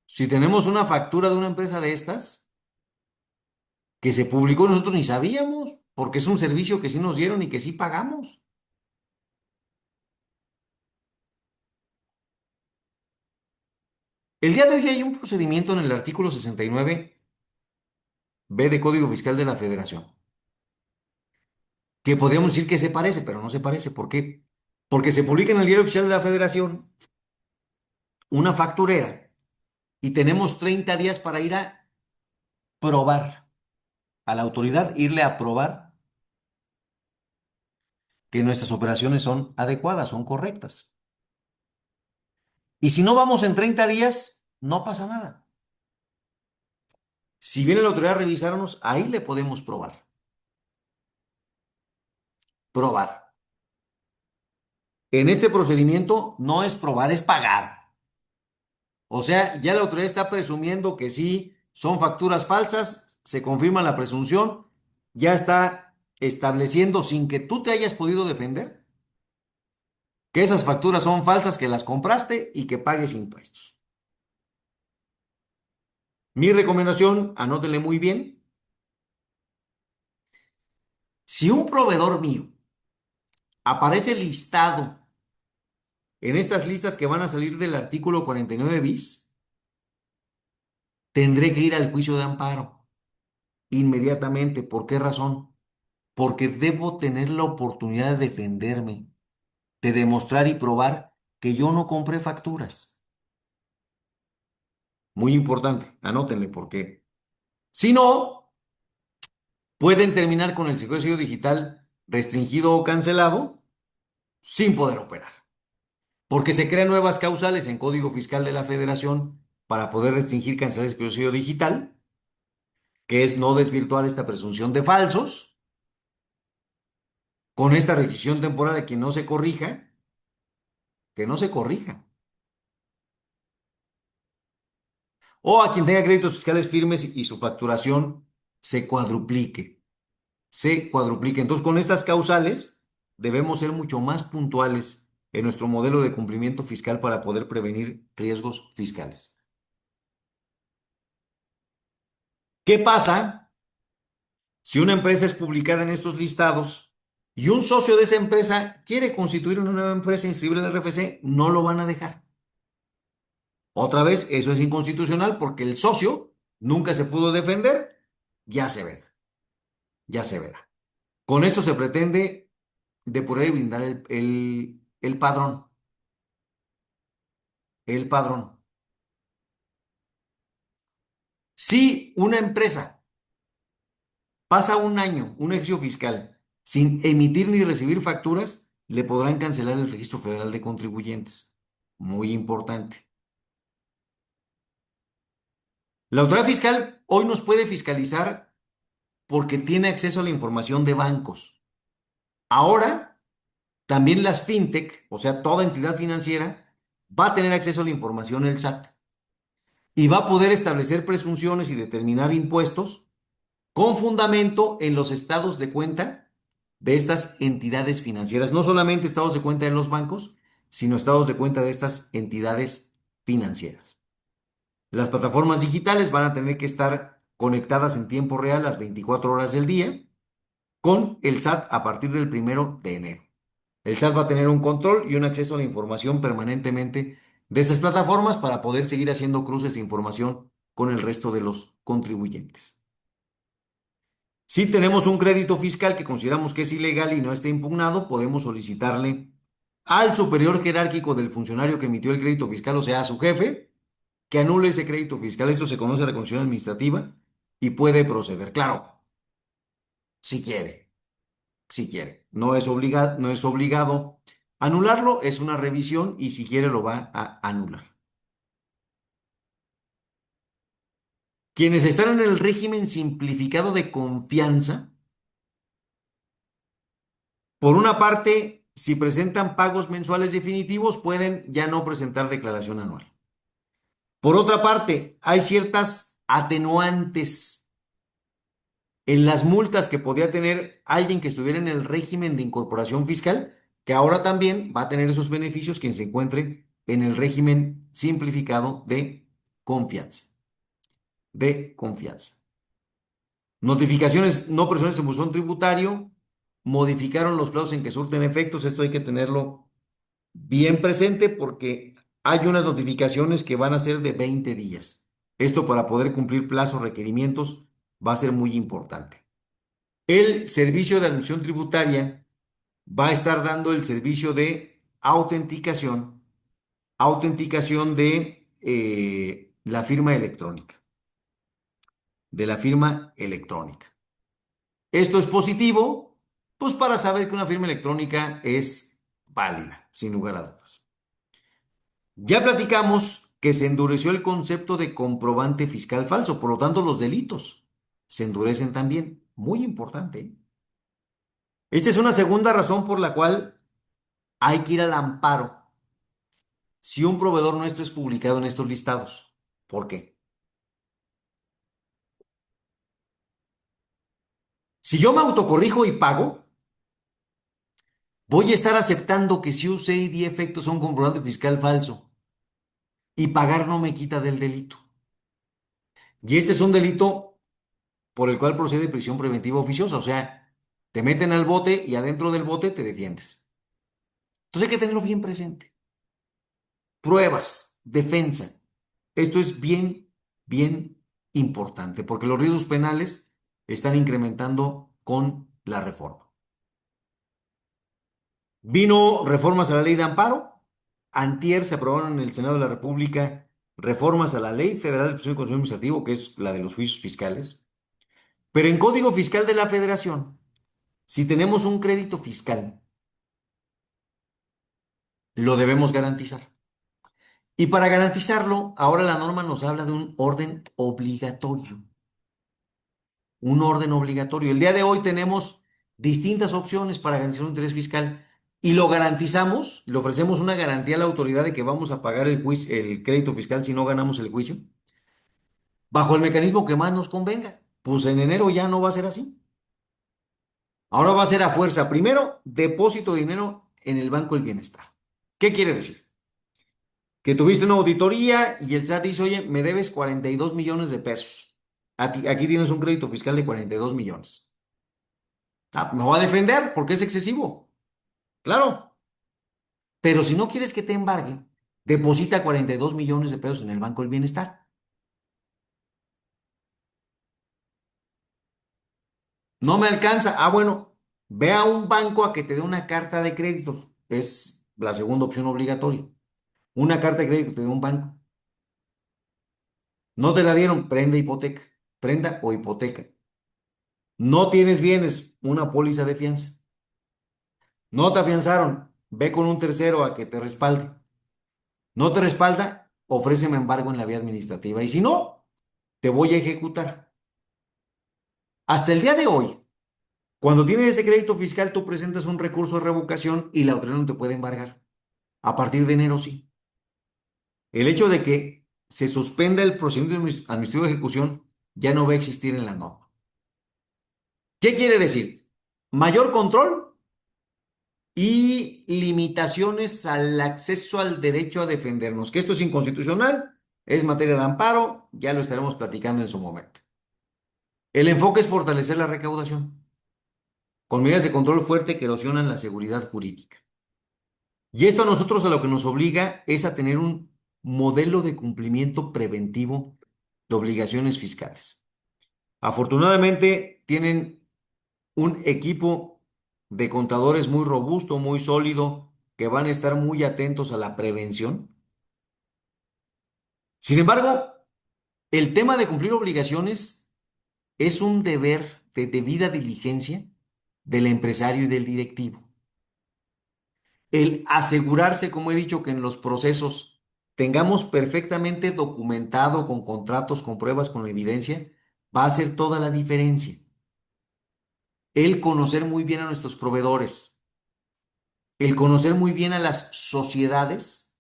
si tenemos una factura de una empresa de estas que se publicó y nosotros ni sabíamos, porque es un servicio que sí nos dieron y que sí pagamos? El día de hoy hay un procedimiento en el artículo 69B de Código Fiscal de la Federación, que podríamos decir que se parece, pero no se parece. ¿Por qué? Porque se publica en el Diario Oficial de la Federación una facturera y tenemos 30 días para ir a probar a la autoridad, irle a probar que nuestras operaciones son adecuadas, son correctas. Y si no vamos en 30 días, no pasa nada. Si viene la autoridad a revisarnos, ahí le podemos probar. Probar. En este procedimiento no es probar, es pagar. O sea, ya la autoridad está presumiendo que sí son facturas falsas, se confirma la presunción, ya está estableciendo sin que tú te hayas podido defender que esas facturas son falsas, que las compraste y que pagues impuestos. Mi recomendación, anótenle muy bien, si un proveedor mío aparece listado en estas listas que van a salir del artículo 49 bis, tendré que ir al juicio de amparo inmediatamente. ¿Por qué razón? Porque debo tener la oportunidad de defenderme, de demostrar y probar que yo no compré facturas. Muy importante, anótenle por qué. Si no, pueden terminar con el servicio digital restringido o cancelado sin poder operar, porque se crean nuevas causales en Código Fiscal de la Federación para poder restringir, cancelar el servicio digital, que es no desvirtuar esta presunción de falsos, con esta rescisión temporal de que no se corrija, que no se corrija. O a quien tenga créditos fiscales firmes y su facturación se cuadruplique, se cuadruplique. Entonces, con estas causales debemos ser mucho más puntuales en nuestro modelo de cumplimiento fiscal para poder prevenir riesgos fiscales. ¿Qué pasa si una empresa es publicada en estos listados y un socio de esa empresa quiere constituir una nueva empresa inscribirla en el RFC? No lo van a dejar. Otra vez, eso es inconstitucional porque el socio nunca se pudo defender, ya se verá, ya se verá. Con esto se pretende depurar y blindar el padrón, el padrón. Si una empresa pasa un año, un ejercicio fiscal, sin emitir ni recibir facturas, le podrán cancelar el Registro Federal de Contribuyentes. Muy importante. La autoridad fiscal hoy nos puede fiscalizar porque tiene acceso a la información de bancos. Ahora, también las fintech, o sea, toda entidad financiera, va a tener acceso a la información del SAT y va a poder establecer presunciones y determinar impuestos con fundamento en los estados de cuenta de estas entidades financieras. No solamente estados de cuenta de los bancos, sino estados de cuenta de estas entidades financieras. Las plataformas digitales van a tener que estar conectadas en tiempo real las 24 horas del día con el SAT a partir del 1 de enero. El SAT va a tener un control y un acceso a la información permanentemente de estas plataformas para poder seguir haciendo cruces de información con el resto de los contribuyentes. Si tenemos un crédito fiscal que consideramos que es ilegal y no está impugnado, podemos solicitarle al superior jerárquico del funcionario que emitió el crédito fiscal, o sea, a su jefe, que anule ese crédito fiscal. Esto se conoce reconstrucción administrativa y puede proceder. Claro, si quiere, si quiere. No es obligado anularlo, es una revisión y si quiere lo va a anular. Quienes están en el régimen simplificado de confianza, por una parte, si presentan pagos mensuales definitivos, pueden ya no presentar declaración anual. Por otra parte, hay ciertas atenuantes en las multas que podía tener alguien que estuviera en el régimen de incorporación fiscal, que ahora también va a tener esos beneficios quien se encuentre en el régimen simplificado de confianza. De confianza. Notificaciones no personales en buzón tributario, modificaron los plazos en que surten efectos, esto hay que tenerlo bien presente porque hay unas notificaciones que van a ser de 20 días. Esto para poder cumplir plazos, requerimientos, va a ser muy importante. El servicio de administración tributaria va a estar dando el servicio de autenticación de la firma electrónica, de la firma electrónica. Esto es positivo, pues para saber que una firma electrónica es válida, sin lugar a dudas. Ya platicamos que se endureció el concepto de comprobante fiscal falso, por lo tanto los delitos se endurecen también. Muy importante, ¿eh? Esta es una segunda razón por la cual hay que ir al amparo si un proveedor nuestro es publicado en estos listados. ¿Por qué? Si yo me autocorrijo y pago, voy a estar aceptando que si usé y di efectos a un comprobante fiscal falso y pagar no me quita del delito. Y este es un delito por el cual procede prisión preventiva oficiosa, o sea, te meten al bote y adentro del bote te defiendes. Entonces hay que tenerlo bien presente. Pruebas, defensa. Esto es bien, bien importante porque los riesgos penales están incrementando con la reforma. Vino reformas a la ley de amparo. Antier se aprobaron en el Senado de la República reformas a la Ley Federal de Protección del Consumidor Administrativo, que es la de los juicios fiscales. Pero en Código Fiscal de la Federación, si tenemos un crédito fiscal, lo debemos garantizar. Y para garantizarlo, ahora la norma nos habla de un orden obligatorio. Un orden obligatorio. El día de hoy tenemos distintas opciones para garantizar un interés fiscal y lo garantizamos, le ofrecemos una garantía a la autoridad de que vamos a pagar el crédito fiscal si no ganamos el juicio, bajo el mecanismo que más nos convenga. Pues en enero ya no va a ser así. Ahora va a ser a fuerza. Primero, depósito de dinero en el Banco del Bienestar. ¿Qué quiere decir? Que tuviste una auditoría y el SAT dice, oye, me debes 42 millones de pesos. Aquí tienes un crédito fiscal de 42 millones. Ah, me voy a defender porque es excesivo. Claro. Pero si no quieres que te embargue, deposita 42 millones de pesos en el Banco del Bienestar. No me alcanza. Ah, bueno, ve a un banco a que te dé una carta de créditos. Es la segunda opción obligatoria. Una carta de crédito de un banco. No te la dieron, prenda hipoteca. Prenda o hipoteca. No tienes bienes, una póliza de fianza. No te afianzaron, ve con un tercero a que te respalde. No te respalda, ofréceme embargo en la vía administrativa. Y si no, te voy a ejecutar. Hasta el día de hoy, cuando tienes ese crédito fiscal, tú presentas un recurso de revocación y la autoridad no te puede embargar. A partir de enero, sí. El hecho de que se suspenda el procedimiento administrativo de ejecución ya no va a existir en la norma. ¿Qué quiere decir? Mayor control y limitaciones al acceso al derecho a defendernos, que esto es inconstitucional, es materia de amparo, ya lo estaremos platicando en su momento. El enfoque es fortalecer la recaudación, con medidas de control fuerte que erosionan la seguridad jurídica. Y esto a nosotros a lo que nos obliga es a tener un modelo de cumplimiento preventivo de obligaciones fiscales. Afortunadamente tienen un equipo de contadores muy robusto, muy sólido, que van a estar muy atentos a la prevención. Sin embargo, el tema de cumplir obligaciones es un deber de debida diligencia del empresario y del directivo. El asegurarse, como he dicho, que en los procesos tengamos perfectamente documentado con contratos, con pruebas, con evidencia, va a hacer toda la diferencia. El conocer muy bien a nuestros proveedores, el conocer muy bien a las sociedades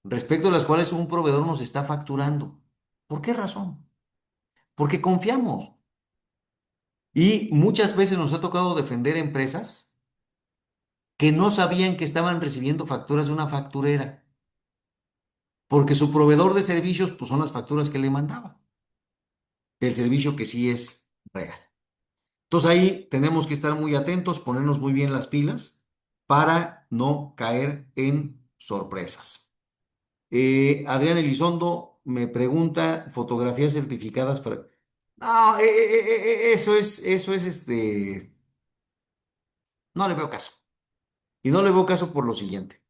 respecto a las cuales un proveedor nos está facturando. ¿Por qué razón? Porque confiamos. Y muchas veces nos ha tocado defender empresas que no sabían que estaban recibiendo facturas de una facturera, porque su proveedor de servicios pues, son las facturas que le mandaba, del servicio que sí es real. Entonces ahí tenemos que estar muy atentos, ponernos muy bien las pilas para no caer en sorpresas. Adrián Elizondo me pregunta, fotografías certificadas para... No, no le veo caso. Y no le veo caso por lo siguiente.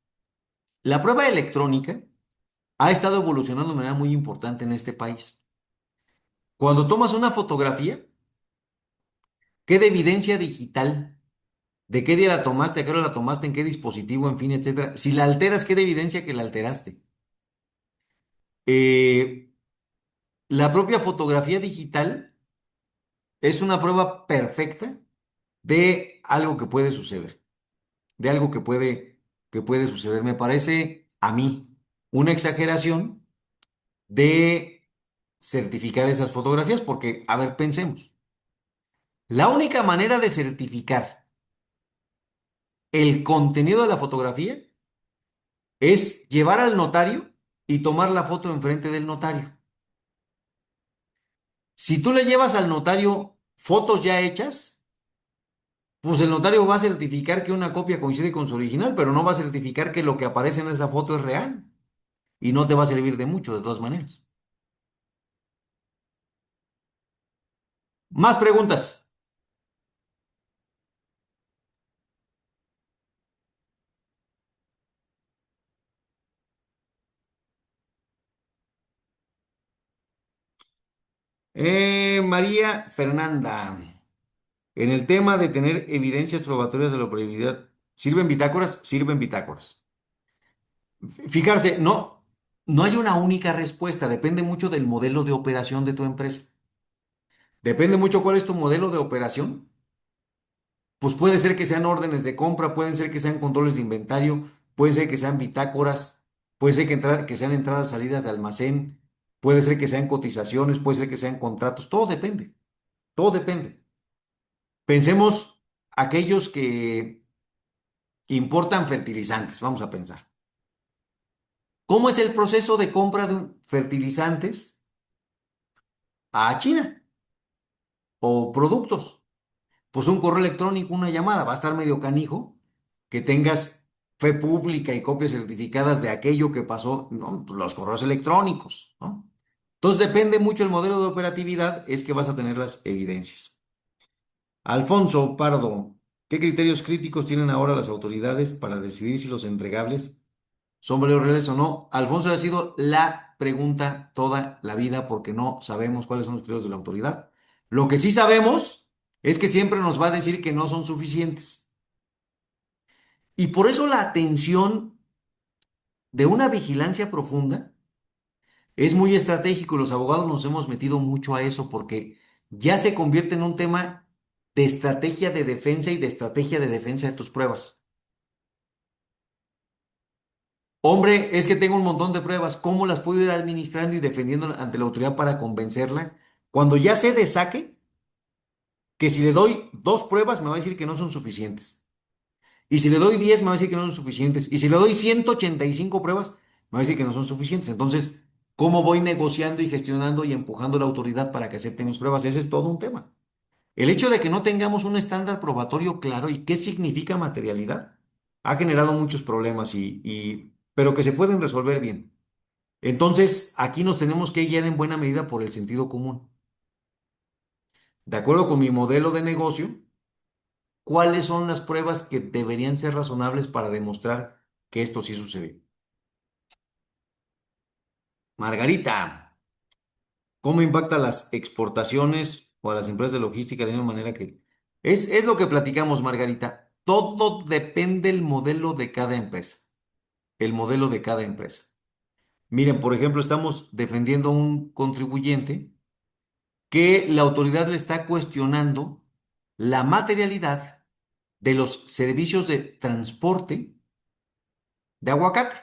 La prueba electrónica ha estado evolucionando de manera muy importante en este país. Cuando tomas una fotografía, queda evidencia digital de qué día la tomaste, a qué hora la tomaste, en qué dispositivo, en fin, etcétera. Si la alteras, queda evidencia que la alteraste. Eh, la propia fotografía digital es una prueba perfecta de algo que puede suceder, de algo que puede suceder. Me parece a mí una exageración de certificar esas fotografías, porque, a ver, pensemos, la única manera de certificar el contenido de la fotografía es llevar al notario y tomar la foto enfrente del notario. Si tú le llevas al notario fotos ya hechas, pues el notario va a certificar que una copia coincide con su original, pero no va a certificar que lo que aparece en esa foto es real y no te va a servir de mucho de todas maneras. Más preguntas. María Fernanda, en el tema de tener evidencias probatorias de la operabilidad, ¿sirven bitácoras? Sirven bitácoras. Fijarse, no hay una única respuesta, depende mucho del modelo de operación de tu empresa. Depende mucho cuál es tu modelo de operación. Pues puede ser que sean órdenes de compra, pueden ser que sean controles de inventario, puede ser que sean bitácoras, puede ser que sean entradas, salidas de almacén, puede ser que sean cotizaciones, puede ser que sean contratos, todo depende, todo depende. Pensemos aquellos que importan fertilizantes, vamos a pensar. ¿Cómo es el proceso de compra de fertilizantes a China o productos? Pues un correo electrónico, una llamada, va a estar medio canijo que tengas fe pública y copias certificadas de aquello que pasó, ¿no? Pues los correos electrónicos, ¿no? Entonces depende mucho el modelo de operatividad, es que vas a tener las evidencias. Alfonso Pardo, ¿qué criterios críticos tienen ahora las autoridades para decidir si los entregables son valores reales o no? Alfonso, ha sido la pregunta toda la vida porque no sabemos cuáles son los criterios de la autoridad. Lo que sí sabemos es que siempre nos va a decir que no son suficientes. Y por eso la atención de una vigilancia profunda es muy estratégico y los abogados nos hemos metido mucho a eso porque ya se convierte en un tema de estrategia de defensa y de estrategia de defensa de tus pruebas. Hombre, es que tengo un montón de pruebas. ¿Cómo las puedo ir administrando y defendiendo ante la autoridad para convencerla? Cuando ya sé de saque que si le doy dos pruebas me va a decir que no son suficientes. Y si le doy 10 me va a decir que no son suficientes. Y si le doy 185 pruebas, me va a decir que no son suficientes. Entonces, ¿cómo voy negociando y gestionando y empujando a la autoridad para que acepte mis pruebas? Ese es todo un tema. El hecho de que no tengamos un estándar probatorio claro y qué significa materialidad ha generado muchos problemas pero que se pueden resolver bien. Entonces, aquí nos tenemos que guiar en buena medida por el sentido común. De acuerdo con mi modelo de negocio, ¿cuáles son las pruebas que deberían ser razonables para demostrar que esto sí sucedió? Margarita, ¿cómo impacta las exportaciones o a las empresas de logística de una manera que... Es lo que platicamos, Margarita. Todo depende del modelo de cada empresa. El modelo de cada empresa. Miren, por ejemplo, estamos defendiendo a un contribuyente que la autoridad le está cuestionando la materialidad de los servicios de transporte de aguacate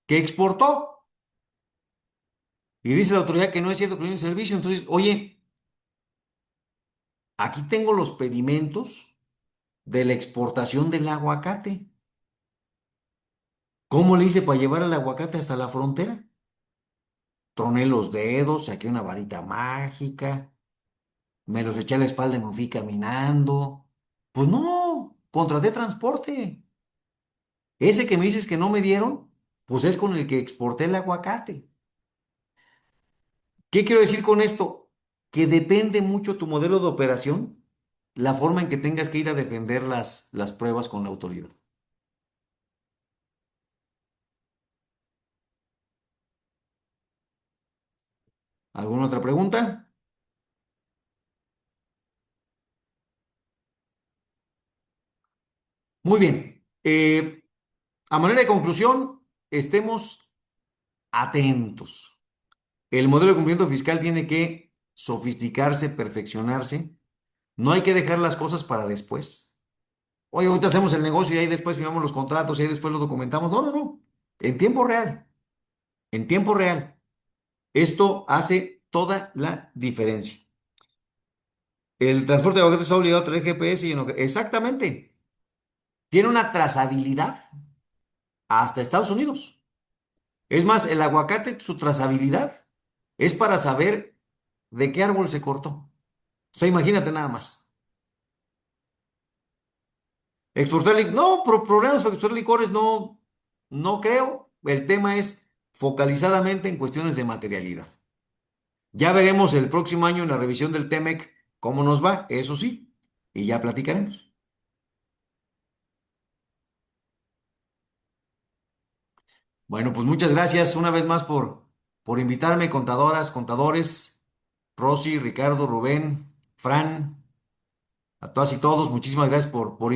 que exportó. Y dice la autoridad que no es cierto que no hay un servicio. Entonces, oye, aquí tengo los pedimentos de la exportación del aguacate. ¿Cómo le hice para llevar el aguacate hasta la frontera? Troné los dedos, saqué una varita mágica, me los eché a la espalda y me fui caminando. Pues no, contraté transporte. Ese que me dices que no me dieron, pues es con el que exporté el aguacate. ¿Qué quiero decir con esto? Que depende mucho tu modelo de operación, la forma en que tengas que ir a defender las pruebas con la autoridad. ¿Alguna otra pregunta? Muy bien. A manera de conclusión, estemos atentos. El modelo de cumplimiento fiscal tiene que sofisticarse, perfeccionarse. No hay que dejar las cosas para después. Oye, ahorita hacemos el negocio y ahí después firmamos los contratos y ahí después lo documentamos. No, no, no. En tiempo real. En tiempo real. Esto hace toda la diferencia. El transporte de aguacate está obligado a traer GPS exactamente. Tiene una trazabilidad hasta Estados Unidos. Es más, el aguacate, su trazabilidad es para saber de qué árbol se cortó. O sea, imagínate nada más. Exportar, no, problemas para exportar licores no, no creo. El tema es focalizadamente en cuestiones de materialidad. Ya veremos el próximo año en la revisión del TEMEC cómo nos va, eso sí, y ya platicaremos. Bueno, pues muchas gracias una vez más por invitarme, contadoras, contadores, Rosy, Ricardo, Rubén, Fran, a todas y todos, muchísimas gracias por